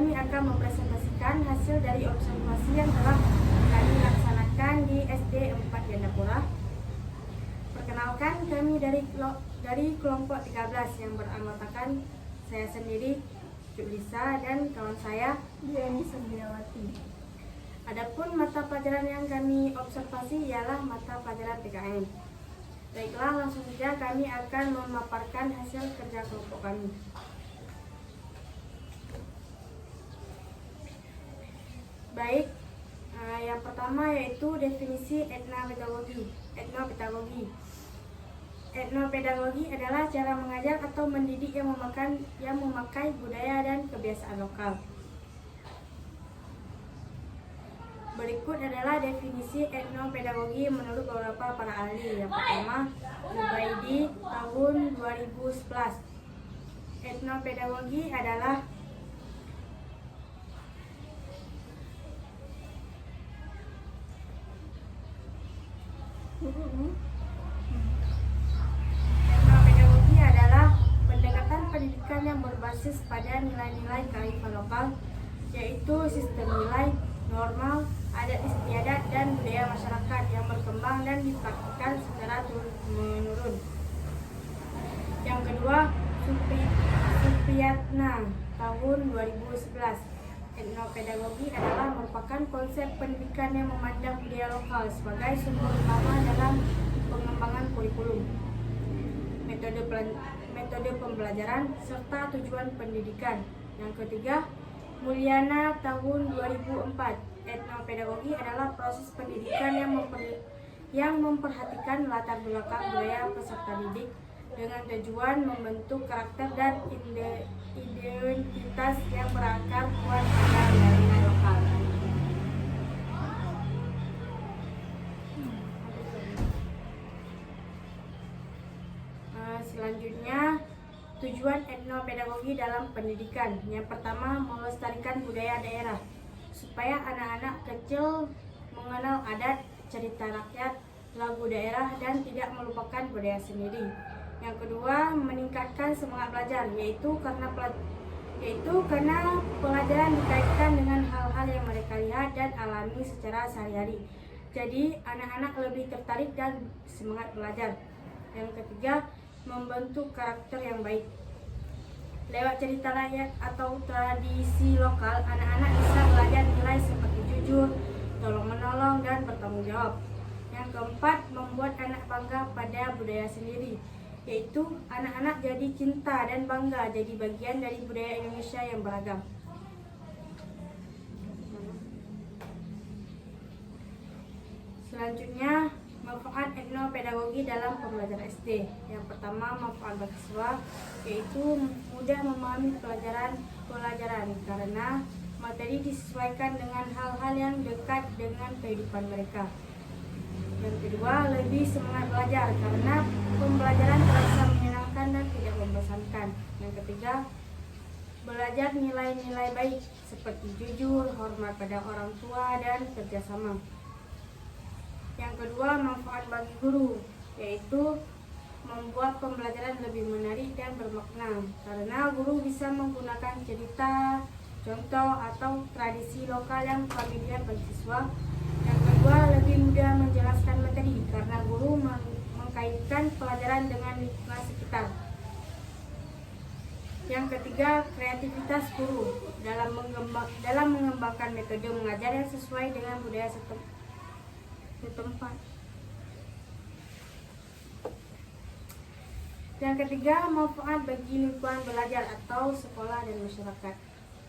kami akan mempresentasikan hasil dari observasi yang telah kami laksanakan di SD 4 Gandapura. Perkenalkan, kami dari kelompok 13 yang beranggotakan saya sendiri, Julisa, dan kawan saya, Diani Sandiawati. Adapun mata pelajaran yang kami observasi ialah mata pelajaran PKN. Baiklah, langsung saja kami akan memaparkan hasil kerja kelompok kami. Baik, yang pertama yaitu definisi etnopedagogi. Etnopedagogi adalah cara mengajar atau mendidik yang memakai budaya dan kebiasaan lokal. Berikut adalah definisi etnopedagogi menurut beberapa para ahli. Yang pertama, Zubaidi tahun 2011. Etnopedagogi adalah pendekatan pendidikan yang berbasis pada nilai-nilai kearifan lokal, yaitu sistem nilai, normal, adat istiadat, dan budaya masyarakat yang berkembang dan dipraktikkan secara turun-menurun. Yang kedua, Supriyatna tahun 2011. Etnopedagogi adalah merupakan konsep pendidikan yang memandang budaya lokal sebagai sumber utama dalam pengembangan kurikulum, metode pembelajaran, serta tujuan pendidikan. Yang ketiga, Mulyana tahun 2004. Etnopedagogi adalah proses pendidikan yang memperhatikan latar belakang budaya peserta didik dengan tujuan membentuk karakter dan identitas yang berakar kuat pada nilai lokal. Selanjutnya, tujuan etnopedagogi dalam pendidikan. Yang pertama, melestarikan budaya daerah supaya anak-anak kecil mengenal adat, cerita rakyat, lagu daerah, dan tidak melupakan budaya sendiri. Yang kedua, meningkatkan semangat belajar, yaitu karena pelajaran dikaitkan dengan hal-hal yang mereka lihat dan alami secara sehari-hari. Jadi, anak-anak lebih tertarik dan semangat belajar. Yang ketiga, membentuk karakter yang baik. Lewat cerita rakyat atau tradisi lokal, anak-anak bisa belajar nilai seperti jujur, tolong-menolong, dan bertanggung jawab. Yang keempat, membuat anak bangga pada budaya sendiri, yaitu anak-anak jadi cinta dan bangga jadi bagian dari budaya Indonesia yang beragam. Selanjutnya, manfaat etnopedagogi dalam pembelajaran SD. Yang pertama, manfaat bagi siswa, yaitu mudah memahami pelajaran karena materi disesuaikan dengan hal-hal yang dekat dengan kehidupan mereka. Yang kedua, lebih semangat belajar karena pembelajaran terasa menyenangkan dan tidak membosankan. Yang ketiga, belajar nilai-nilai baik seperti jujur, hormat pada orang tua, dan kerjasama. Yang kedua, manfaat bagi guru, yaitu membuat pembelajaran lebih menarik dan bermakna karena guru bisa menggunakan cerita, contoh, atau tradisi lokal yang familiar bagi siswa. Yang kedua, lebih mudah menjelaskan materi karena guru mengkaitkan pelajaran dengan lingkungan sekitar. Yang ketiga, kreativitas guru dalam mengembangkan metode mengajar yang sesuai dengan budaya setempat. Yang ketiga, manfaat bagi lingkungan belajar atau sekolah dan masyarakat.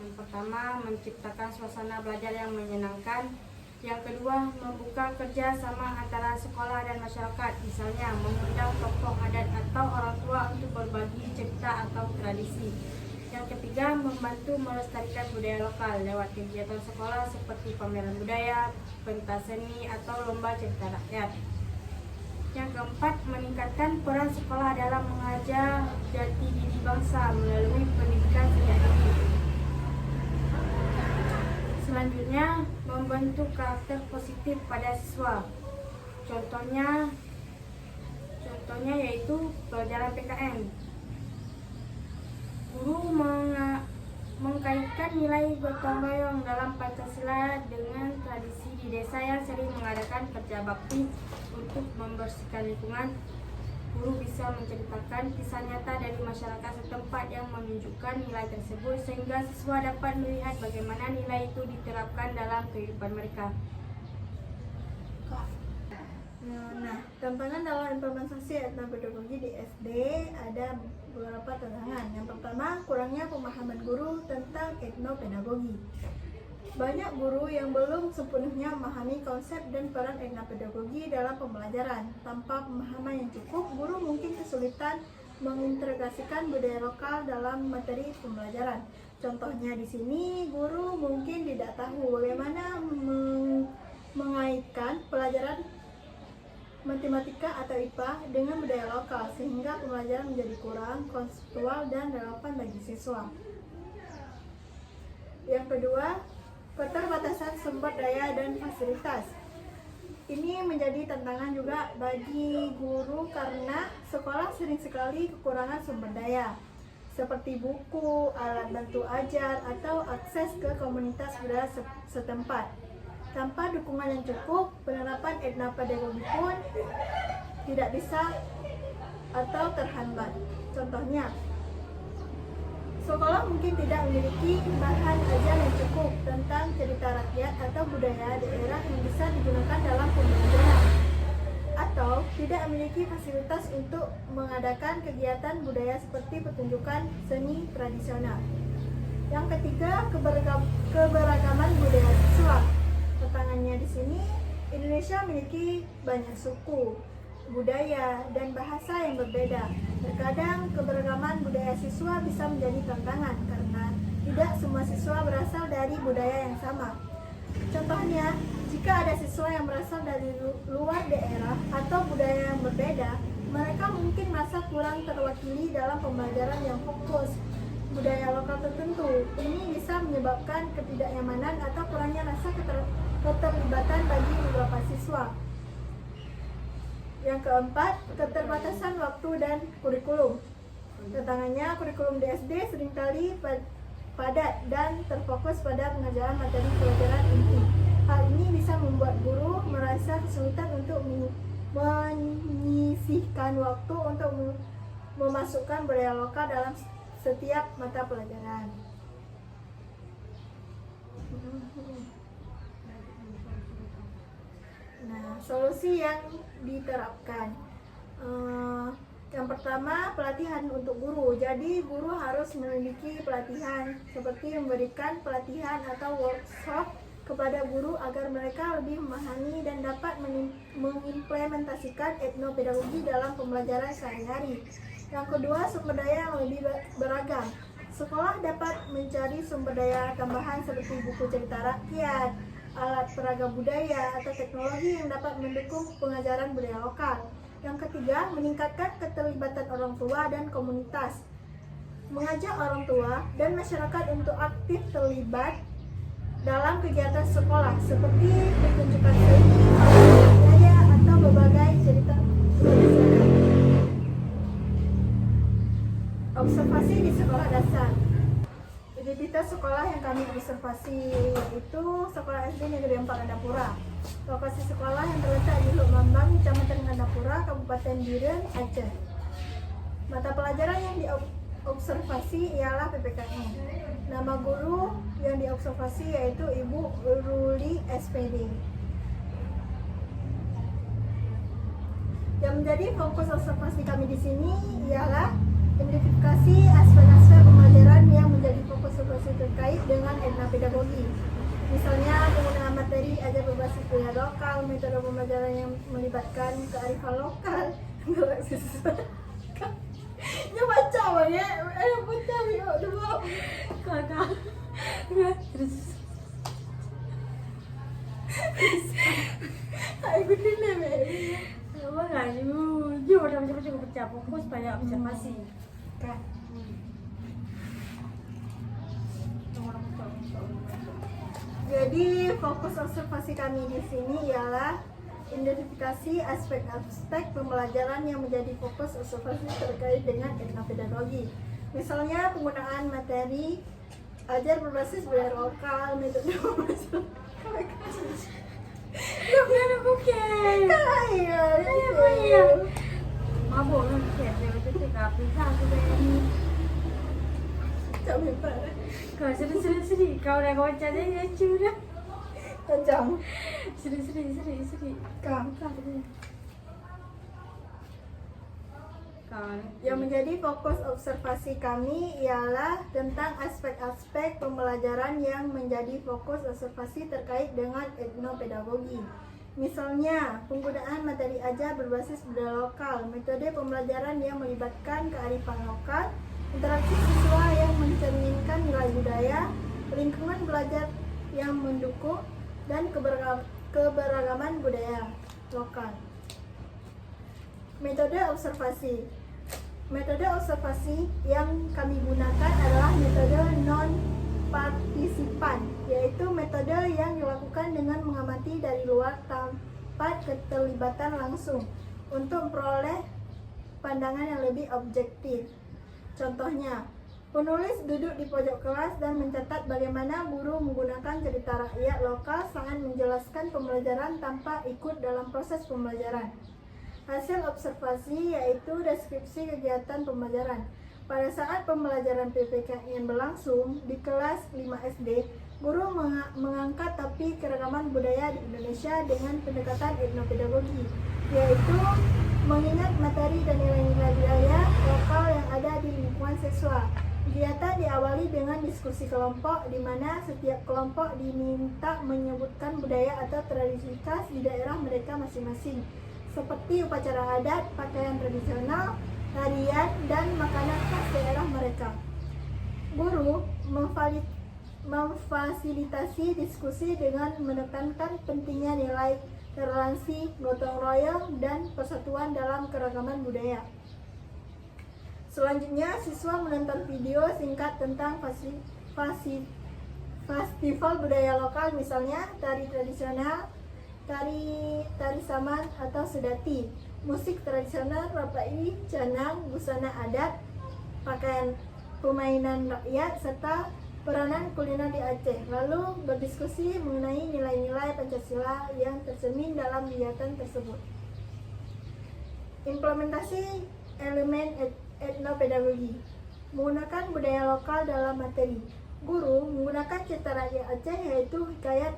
Yang pertama, menciptakan suasana belajar yang menyenangkan. Yang kedua, membuka kerja sama antara sekolah dan masyarakat, misalnya mengundang tokoh adat atau orang tua untuk berbagi cerita atau tradisi. Yang ketiga, membantu melestarikan budaya lokal lewat kegiatan sekolah seperti pameran budaya, pentas seni, atau lomba cerita rakyat. Yang keempat, meningkatkan peran sekolah dalam mengajar jati diri bangsa melalui pendidikan sejak dini. Selanjutnya, membentuk karakter positif pada siswa. Contohnya yaitu pelajaran PKN. Guru mengkaitkan nilai gotong royong dalam Pancasila dengan tradisi di desa yang sering mengadakan kerja bakti untuk membersihkan lingkungan. Guru bisa menceritakan kisah nyata dari masyarakat setempat yang menunjukkan nilai tersebut sehingga siswa dapat melihat bagaimana nilai itu diterapkan dalam kehidupan mereka. Nah, tantangan dalam implementasi etnopedagogi di SD ada beberapa tantangan. Yang pertama, kurangnya pemahaman guru tentang etnopedagogi. Banyak guru yang belum sepenuhnya memahami konsep dan peran etnopedagogi dalam pembelajaran. Tanpa pemahaman yang cukup, guru mungkin kesulitan mengintegrasikan budaya lokal dalam materi pembelajaran. Contohnya di sini, guru mungkin tidak tahu bagaimana mengaitkan pelajaran matematika atau IPA dengan budaya lokal sehingga pembelajaran menjadi kurang konseptual dan relevan bagi siswa. Yang kedua, keterbatasan sumber daya dan fasilitas. Ini menjadi tantangan juga bagi guru karena sekolah sering sekali kekurangan sumber daya seperti buku, alat bantu ajar, atau akses ke komunitas budaya setempat. Tanpa dukungan yang cukup, penerapan etnopedagogi pun tidak bisa atau terhambat. Contohnya, sekolah mungkin tidak memiliki bahan ajar yang cukup tentang cerita rakyat atau budaya daerah yang bisa digunakan dalam pembelajaran, atau tidak memiliki fasilitas untuk mengadakan kegiatan budaya seperti pertunjukan seni tradisional. Yang ketiga, keberagaman budaya siswa. Tantangannya di sini, Indonesia memiliki banyak suku, budaya, dan bahasa yang berbeda. Terkadang keberagaman budaya siswa bisa menjadi tantangan karena tidak semua siswa berasal dari budaya yang sama. Contohnya, jika ada siswa yang berasal dari luar daerah atau budaya yang berbeda, mereka mungkin merasa kurang terwakili dalam pembelajaran yang fokus budaya lokal tertentu. Ini bisa menyebabkan ketidaknyamanan atau kurangnya rasa keterlibatan bagi beberapa siswa. Yang keempat, keterbatasan waktu dan kurikulum. Tantangannya, kurikulum di SD seringkali padat dan terfokus pada pengajaran materi pelajaran inti. Hal ini bisa membuat guru merasa kesulitan untuk menyisihkan waktu untuk memasukkan budaya lokal dalam setiap mata pelajaran. Nah, solusi yang diterapkan. Yang pertama, pelatihan untuk guru. Jadi, guru harus memiliki pelatihan seperti memberikan pelatihan atau workshop kepada guru agar mereka lebih memahami dan dapat mengimplementasikan etnopedagogi dalam pembelajaran sehari-hari. Yang kedua, sumber daya yang lebih beragam. Sekolah dapat mencari sumber daya tambahan seperti buku cerita rakyat, alat peraga budaya, atau teknologi yang dapat mendukung pengajaran budaya lokal. Yang ketiga, meningkatkan keterlibatan orang tua dan komunitas. Mengajak orang tua dan masyarakat untuk aktif terlibat dalam kegiatan sekolah seperti pertunjukan seni, budaya, atau berbagai cerita tradisional. Observasi di sekolah dasar. Identitas sekolah yang kami observasi yaitu Sekolah SD Negeri 4 Ngandapura. Lokasi sekolah yang terletak di Luk Mambang, Kecamatan Ngandapura, Kabupaten Biren, Aceh. Mata pelajaran yang diobservasi ialah PPKN. Nama guru yang diobservasi yaitu Ibu Ruli SPD. Yang menjadi fokus observasi kami di sini ialah identifikasi aspek-aspek pembelajaran yang menjadi fokus observasi terkait dengan etnopedagogi. Misalnya penggunaan materi ajar berbasis budaya lokal, metode pembelajaran yang melibatkan kearifan lokal, Dia baca ya, baca yuk dulu. Kakak. Terus. Aku dulu baby. Apa nggak jujur udah macam-macam baca fokus pada observasi. Kan. Jadi fokus observasi kami di sini ialah identifikasi aspek-aspek pembelajaran yang menjadi fokus observasi terkait dengan etnopedagogi. Misalnya penggunaan materi ajar berbasis budaya lokal, metode Bukan bukan. kaya Iya. Mabuk kan kayak itu tapi satu ini. Capek banget. Kau sedih. Kau udah kau baca aja ya sudah. Tajam. Sedih. Kang. Kau. Yang menjadi fokus observasi kami ialah tentang aspek-aspek pembelajaran yang menjadi fokus observasi terkait dengan etnopedagogi. Misalnya, penggunaan materi ajar berbasis budaya lokal, metode pembelajaran yang melibatkan kearifan lokal, interaksi siswa yang mencerminkan nilai budaya, lingkungan belajar yang mendukung, dan keberagaman budaya lokal. Metode observasi. Metode observasi yang kami gunakan adalah metode non-partisipan, yaitu metode yang dilakukan dengan mengamati dari luar tanpa keterlibatan langsung untuk memperoleh pandangan yang lebih objektif. Contohnya, penulis duduk di pojok kelas dan mencatat bagaimana guru menggunakan cerita rakyat lokal saat menjelaskan pembelajaran tanpa ikut dalam proses pembelajaran. Hasil observasi yaitu deskripsi kegiatan pembelajaran. Pada saat pembelajaran PPKN berlangsung di kelas 5 SD, guru mengangkat topik keragaman budaya di Indonesia dengan pendekatan etnopedagogi, yaitu mengingat materi dan nilai-nilai budaya lokal yang ada di lingkungan siswa. Kegiatan diawali dengan diskusi kelompok, di mana setiap kelompok diminta menyebutkan budaya atau tradisi khas di daerah mereka masing-masing, seperti upacara adat, pakaian tradisional, tarian, dan makanan khas daerah mereka. Guru memfasilitasi diskusi dengan menekankan pentingnya nilai toleransi, gotong royong, dan persatuan dalam keragaman budaya. Selanjutnya, siswa menonton video singkat tentang festival budaya lokal, misalnya tari tradisional, tari saman atau sedati, musik tradisional, rapai, canang, busana adat, pakaian permainan rakyat, serta peranan kuliner di Aceh. Lalu berdiskusi mengenai nilai-nilai Pancasila yang tercermin dalam kegiatan tersebut. Implementasi elemen etnopedagogi. Menggunakan budaya lokal dalam materi. Guru menggunakan cerita rakyat Aceh, yaitu hikayat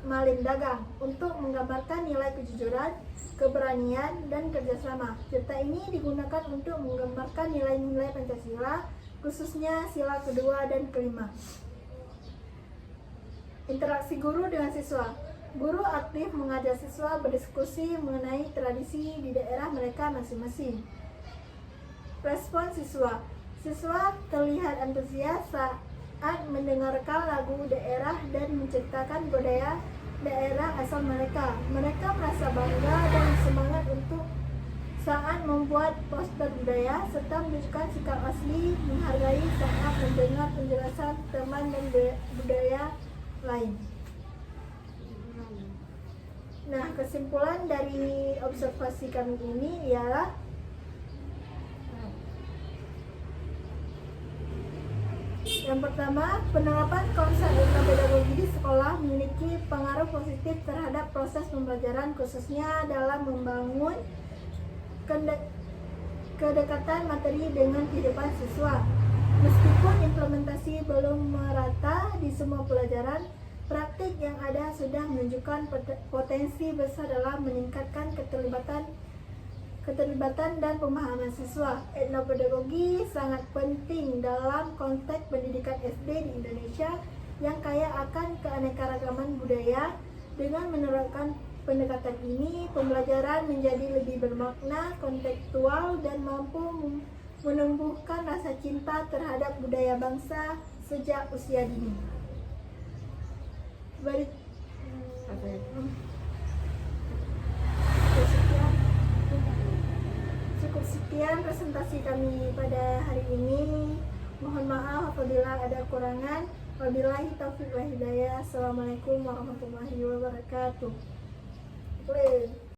Malim Dagang, untuk menggambarkan nilai kejujuran, keberanian, dan kerjasama. Cerita ini digunakan untuk menggambarkan nilai-nilai Pancasila, khususnya sila kedua dan kelima. Interaksi guru dengan siswa. Guru aktif mengajar siswa berdiskusi mengenai tradisi di daerah mereka masing-masing. Respon siswa. Siswa terlihat antusias saat mendengarkan lagu daerah dan menceritakan budaya daerah asal mereka. Mereka merasa bangga dan semangat untuk saat membuat poster budaya, serta menunjukkan sikap asli menghargai saat mendengar penjelasan teman dan budaya lain. Nah, kesimpulan dari observasi kami ini ialah yang pertama, penerapan konsep etnopedagogi di sekolah memiliki pengaruh positif terhadap proses pembelajaran, khususnya dalam membangun kedekatan materi dengan kehidupan siswa. Meskipun implementasi belum merata di semua pelajaran, praktik yang ada sudah menunjukkan potensi besar dalam meningkatkan keterlibatan dan pemahaman siswa. Etnopedagogi sangat penting dalam konteks pendidikan SD di Indonesia yang kaya akan keanekaragaman budaya. Dengan menerapkan pendekatan ini, pembelajaran menjadi lebih bermakna, kontekstual, dan mampu menumbuhkan rasa cinta terhadap budaya bangsa sejak usia dini. Cukup sekian presentasi kami pada hari ini. Mohon maaf apabila ada kurangan. Wabillahi taufiq wal hidayah. Assalamualaikum warahmatullahi wabarakatuh. Please.